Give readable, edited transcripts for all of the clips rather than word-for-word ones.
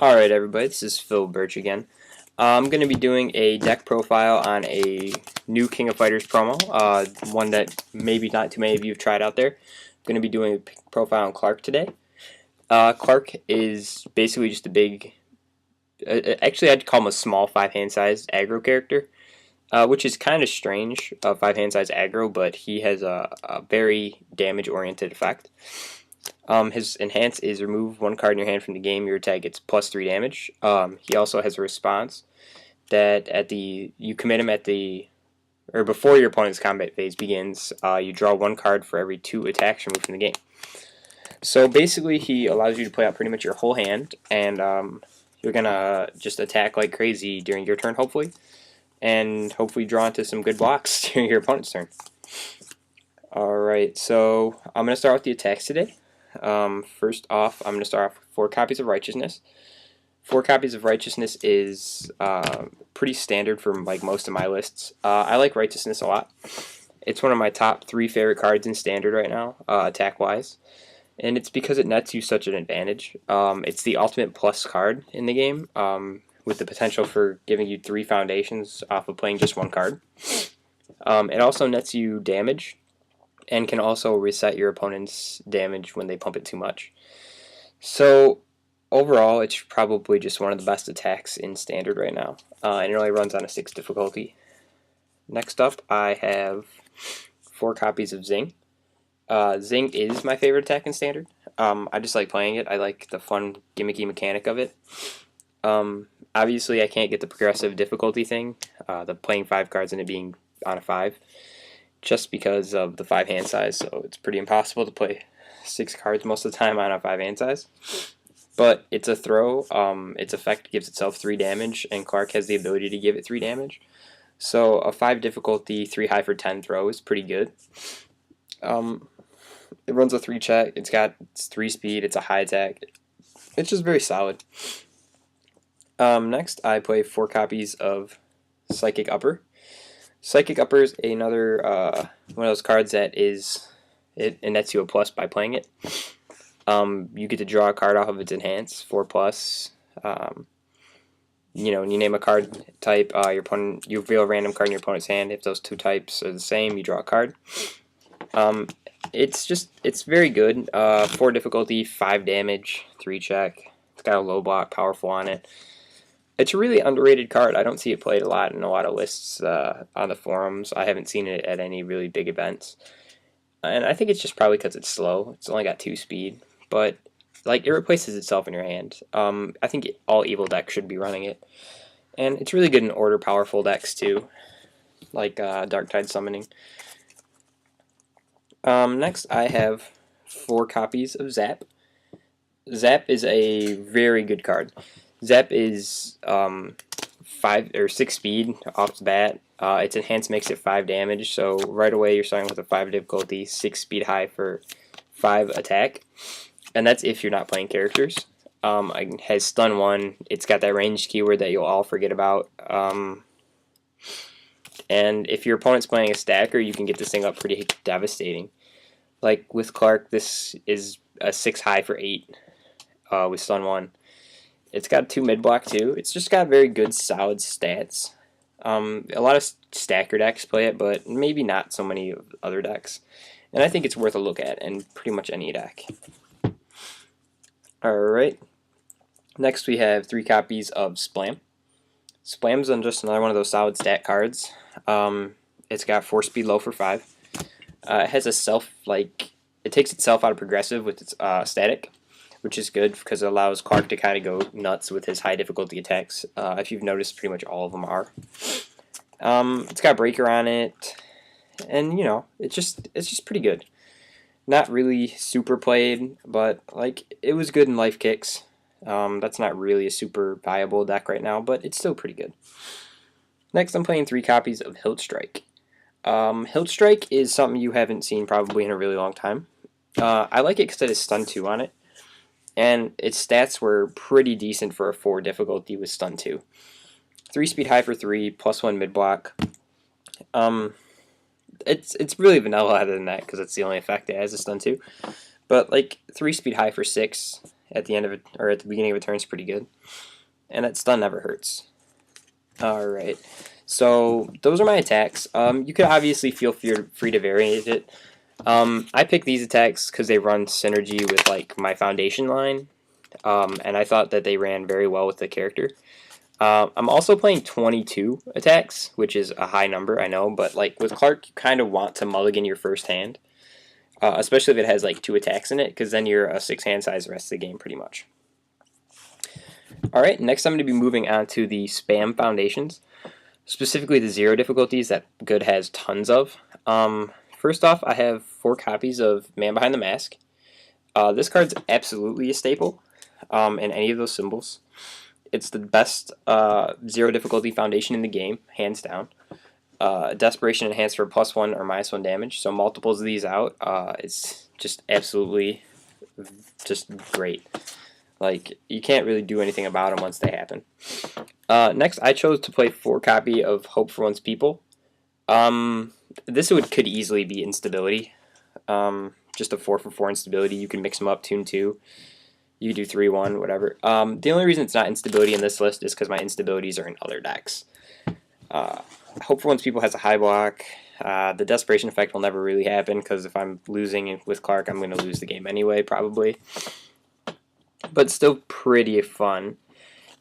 Alright everybody, this is Phil Birch again. I'm going to be doing a deck profile on a new King of Fighters promo, one that maybe not too many of you have tried out there. I'm going to be doing a profile on Clark today. Clark is basically just a big, actually I'd call him a small 5-hand sized aggro character, which is kind of strange, 5-hand sized aggro, but he has a very damage oriented effect. His enhance is remove one card in your hand from the game. Your attack gets +3 damage. He also has a response that you commit him before your opponent's combat phase begins. You draw one card for every 2 attacks removed from the game. So basically, he allows you to play out pretty much your whole hand, and you're gonna just attack like crazy during your turn, hopefully, and hopefully draw into some good blocks during your opponent's turn. Alright, so I'm gonna start with the attacks today. First off, I'm going to start off with 4 copies of Righteousness. 4 copies of Righteousness is pretty standard for like most of my lists. I like Righteousness a lot. It's one of my top 3 favorite cards in Standard right now, attack-wise. And it's because it nets you such an advantage. It's the ultimate plus card in the game, with the potential for giving you 3 foundations off of playing just 1 card. It also nets you damage, and can also reset your opponent's damage when they pump it too much. So overall, it's probably just one of the best attacks in Standard right now, and it only runs on a 6 difficulty. Next up, I have 4 copies of ZING. ZING is my favorite attack in Standard. I just like playing it. I like the fun, gimmicky mechanic of it. Obviously, I can't get the progressive difficulty thing, the playing 5 cards and it being on a 5. Just because of the 5-hand size, so it's pretty impossible to play 6 cards most of the time on a 5-hand size. But it's a throw. Its effect gives itself 3 damage, and Clark has the ability to give it 3 damage. So a 5 difficulty, 3 high for 10 throw is pretty good. It runs a 3 check. It's 3 speed. It's a high attack. It's just very solid. Next, I play 4 copies of Psychic Upper. Psychic Upper is another one of those cards that it nets you a plus by playing it. You get to draw a card off of its enhance, 4+. You name a card type. Your opponent, you reveal a random card in your opponent's hand. If those 2 types are the same, you draw a card. It's very good. 4 difficulty, 5 damage, 3 check. It's got a low block, powerful on it. It's a really underrated card. I don't see it played a lot in a lot of lists on the forums. I haven't seen it at any really big events. And I think it's just probably because it's slow. It's only got 2 speed. But like it replaces itself in your hand. I think all evil decks should be running it. And it's really good in order powerful decks too. Like Darktide Summoning. Next I have 4 copies of ZAAAP. ZAAAP is a very good card. ZAAAP is 5 or 6 speed off the bat. Its enhance makes it 5 damage, so right away you're starting with a 5 difficulty, 6 speed high for 5 attack, and that's if you're not playing characters. It has stun 1. It's got that ranged keyword that you'll all forget about. And if your opponent's playing a stacker, you can get this thing up pretty devastating. Like with Clark, this is a 6 high for 8 with stun 1. It's got 2 mid block too. It's just got very good solid stats. A lot of stacker decks play it, but maybe not so many other decks. And I think it's worth a look at in pretty much any deck. Alright. Next we have 3 copies of SPLAM. SPLAM's just another one of those solid stat cards. It's got 4 speed low for 5. It has it takes itself out of progressive with its static, which is good because it allows Clark to kind of go nuts with his high difficulty attacks. If you've noticed, pretty much all of them are. It's got breaker on it, and it's just pretty good. Not really super played, but like it was good in life kicks. That's not really a super viable deck right now, but it's still pretty good. Next, I'm playing 3 copies of Hilt Strike. Hilt Strike is something you haven't seen probably in a really long time. I like it because it has stun 2 on it. And its stats were pretty decent for a 4 difficulty with stun 2. 3 speed high for 3, +1 mid block. It's really vanilla other than that because it's the only effect it has is stun 2. But like 3 speed high for 6 at the end of it, or at the beginning of a turn is pretty good. And that stun never hurts. Alright, so those are my attacks. You could obviously feel free to variate it. I picked these attacks because they run synergy with like my foundation line, and I thought that they ran very well with the character. I'm also playing 22 attacks, which is a high number, I know, but like with Clark, you kind of want to mulligan your first hand, especially if it has like 2 attacks in it, because then you're a 6 hand size the rest of the game pretty much. Alright, next I'm going to be moving on to the spam foundations, specifically the 0 difficulties that Good has tons of. First off, I have 4 copies of Man Behind the Mask. This card's absolutely a staple in any of those symbols. It's the best 0 difficulty foundation in the game, hands down. Desperation enhanced for +1 or -1 damage, so multiples of these out, it's just absolutely just great. Like, you can't really do anything about them once they happen. Next, I chose to play 4 copy of Hope for One's People. This could easily be Instability. Just a 4/4 Instability. You can mix them up, tune 2. You do 3/1, whatever. The only reason it's not Instability in this list is because my Instabilities are in other decks. Hope for One's People has a high block. The Desperation effect will never really happen because if I'm losing with Clark, I'm going to lose the game anyway, probably. But still pretty fun.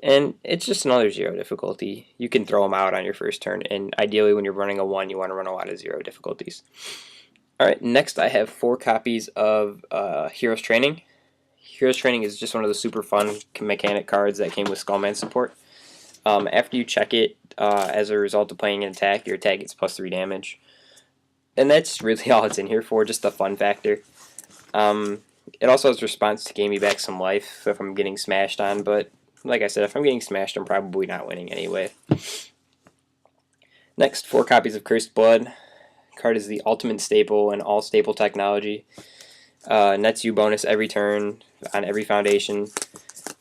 And it's just another 0 difficulty. You can throw them out on your first turn, and ideally when you're running a 1, you want to run a lot of 0 difficulties. Alright, next I have 4 copies of Heroes Training. Heroes Training is just one of the super fun mechanic cards that came with Skullman support. After you check it, as a result of playing an attack, your attack gets +3 damage. And that's really all it's in here for, just the fun factor. It also has response to gain me back some life if I'm getting smashed on, but like I said, if I'm getting smashed, I'm probably not winning anyway. Next, 4 copies of Cursed Blood. Card is the ultimate staple in all staple technology. Nets you bonus every turn on every foundation.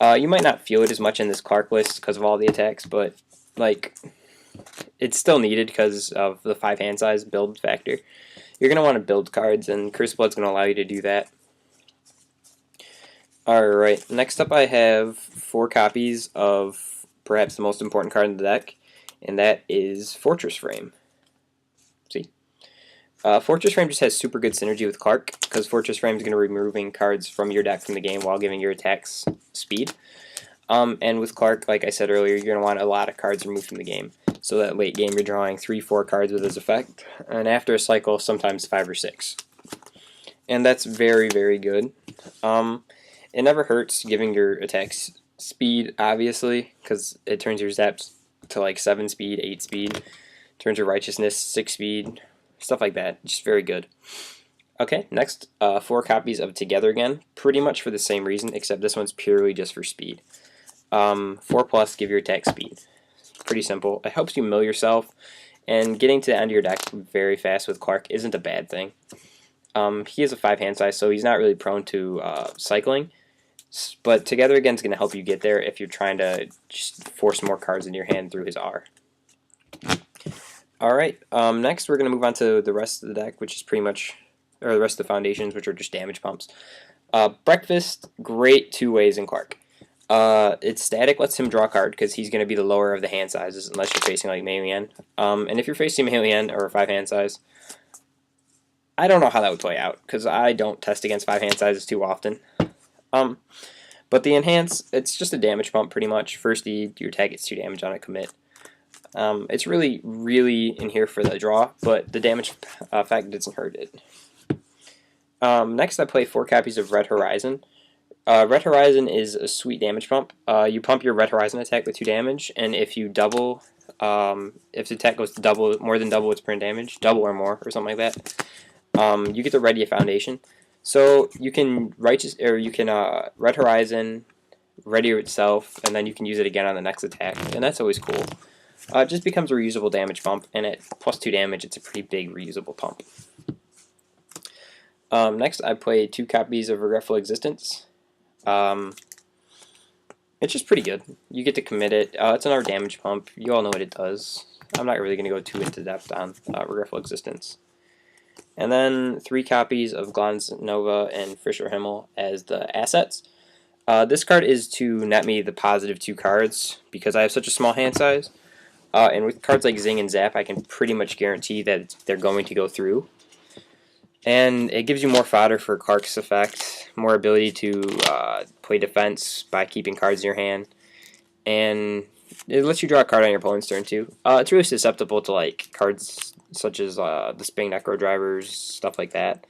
You might not feel it as much in this Clark list because of all the attacks, but like it's still needed because of the 5 hand size build factor. You're going to want to build cards, and Cursed Blood's going to allow you to do that. Alright, next up I have 4 copies of perhaps the most important card in the deck, and that is Fortress Frame. See? Fortress Frame just has super good synergy with Clark, because Fortress Frame is going to be removing cards from your deck from the game while giving your attacks speed. And with Clark, like I said earlier, you're going to want a lot of cards removed from the game, so that late game you're drawing 3-4 cards with his effect, and after a cycle, sometimes 5 or 6. And that's very, very good. It never hurts giving your attacks speed, obviously, because it turns your zaps to like 7 speed, 8 speed, turns your righteousness 6 speed, stuff like that. Just very good. Okay, next, 4 copies of Together Again, pretty much for the same reason, except this one's purely just for speed. 4+, give your attack speed. Pretty simple. It helps you mill yourself, and getting to the end of your deck very fast with Clark isn't a bad thing. He has a 5 hand size, so he's not really prone to cycling. But Together Again is going to help you get there if you're trying to just force more cards in your hand through his R. Alright, next we're going to move on to the rest of the deck, which is pretty much, or the rest of the foundations, which are just damage pumps. Breakfast, great 2 ways in Clark. It's static, lets him draw a card, because he's going to be the lower of the hand sizes, unless you're facing like Mei-Lian. And if you're facing Mei-Lian, or a 5 hand size, I don't know how that would play out, because I don't test against 5 hand sizes too often. But the Enhance, it's just a damage pump pretty much. First your attack gets 2 damage on a commit. It's really, really in here for the draw, but the damage effect doesn't hurt it. Next I play 4 copies of Ret Horizon. Ret Horizon is a sweet damage pump. You pump your Ret Horizon attack with 2 damage, and if you double, if the attack goes to more than double its current damage, double or more, or something like that, you get to ready a foundation. So you can Ret Horizon, ready itself, and then you can use it again on the next attack, and that's always cool. It just becomes a reusable damage pump, and at +2 damage, it's a pretty big reusable pump. Next, I play 2 copies of Regretful Existence. It's just pretty good. You get to commit it. It's another damage pump. You all know what it does. I'm not really going to go too into depth on Regretful Existence. And then 3 copies of Glanzende and Frischer Himmel as the assets. This card is to net me the positive 2 cards because I have such a small hand size. And with cards like ZING and ZAAAP, I can pretty much guarantee that they're going to go through. And it gives you more fodder for Clark's effect, more ability to play defense by keeping cards in your hand, and it lets you draw a card on your opponent's turn too. It's really susceptible to like cards such as the Spring Necro Drivers, stuff like that,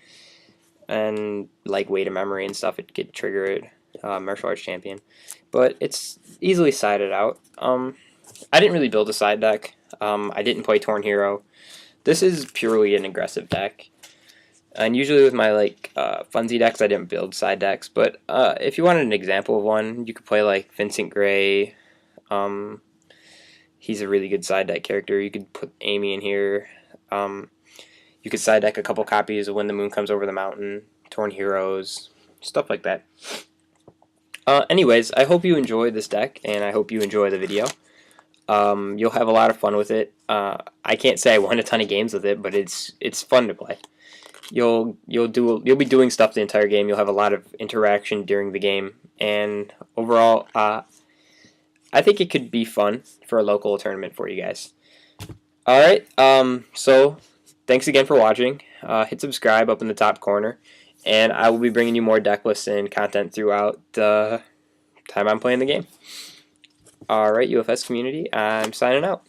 and like Weight of Memory and stuff. It could trigger it, Martial Arts Champion, but it's easily sided out. I didn't really build a side deck. I didn't play Torn Hero. This is purely an aggressive deck. And usually with my like funsy decks, I didn't build side decks. But if you wanted an example of one, you could play like Vincent Gray. He's a really good side deck character. You could put Amy in here. You could side deck a couple copies of When the Moon Comes Over the Mountain, Torn Heroes, stuff like that. Anyways, I hope you enjoy this deck, and I hope you enjoy the video. You'll have a lot of fun with it. I can't say I won a ton of games with it, but it's fun to play. You'll be doing stuff the entire game. You'll have a lot of interaction during the game, and overall, I think it could be fun for a local tournament for you guys. All right. So thanks again for watching. Hit subscribe up in the top corner, and I will be bringing you more deck lists and content throughout the time I'm playing the game. All right, UFS community. I'm signing out.